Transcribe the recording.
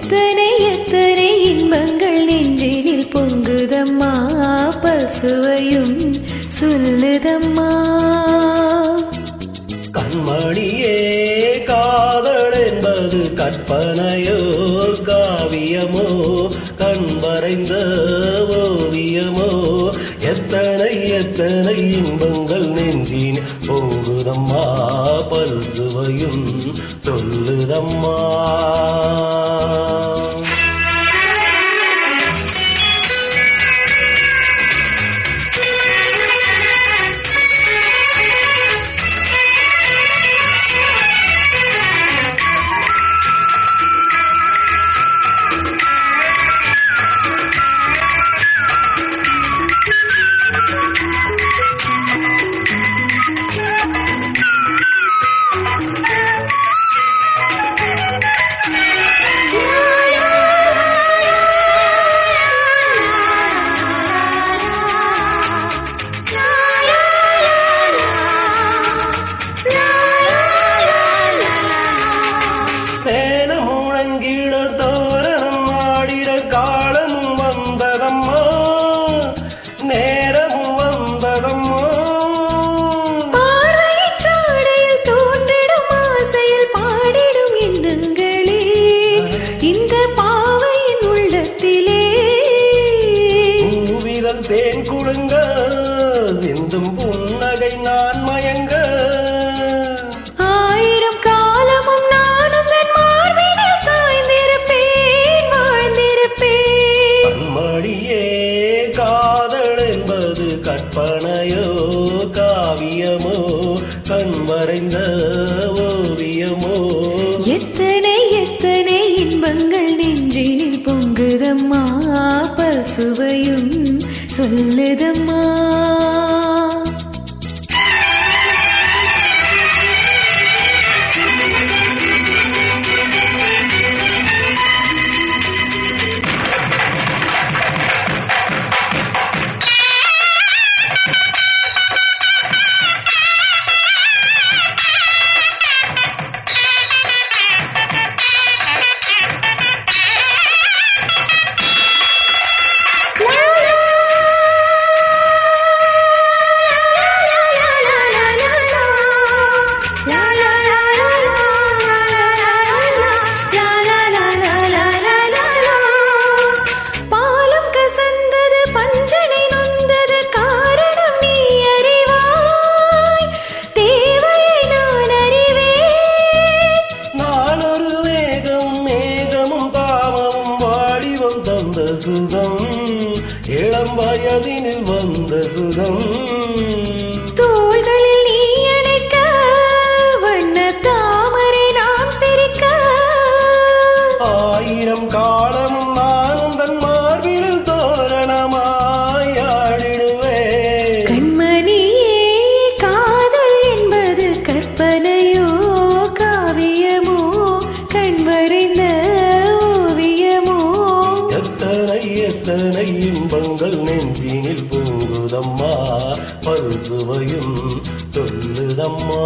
எத்தனை எத்தனை இன்பங்கள் நெஞ்சினில் பொங்குதம்மா பல்சுவையும் சொல்லுதம்மா கண்மணியே காதல் என்பது கற்பனையோ காவியமோ கண் வரைந்த ஓவியமோ எத்தனை எத்தனை இன்பங்கள் நெஞ்சின் பொங்குதம்மா பல்சுவையும் சொல்லுதம்மா தேன் குழுங்க சிந்தும் புன்னகை நான் மயங்க ஆயிரம் காலமும் நானும் தன் மார்பினில் சாய்ந்திருப்பேன் வாழ்ந்திருப்பேன் கண்மணியே காதல் என்பது கற்பனையோ காவியமோ கண் வரைந்த ஓவியமோ எத்தனை எத்தனை இன்பங்கள் நெஞ்சினில் பொங்குதம்மா பல்சுவையும் சொல்லுதம்மா சுகம் இளம் வயதினில் வந்த சுகம் தோள்களில் நீ அணைக்க வண்ண தாமரை நாம் சிரிக்க ஆயிரம் காலமும் நானும் தன் மார்பில் தோரணமாய் ஆடிடுவேன் கண்மணியே காதல் என்பது கற்பனையோ காவியமோ கண் வரைந்த ஓவியமோ எத்தனை இன்பங்கள் நெஞ்சினில் பொங்குதம்மா பல்சுவையும் சொல்லுதம்மா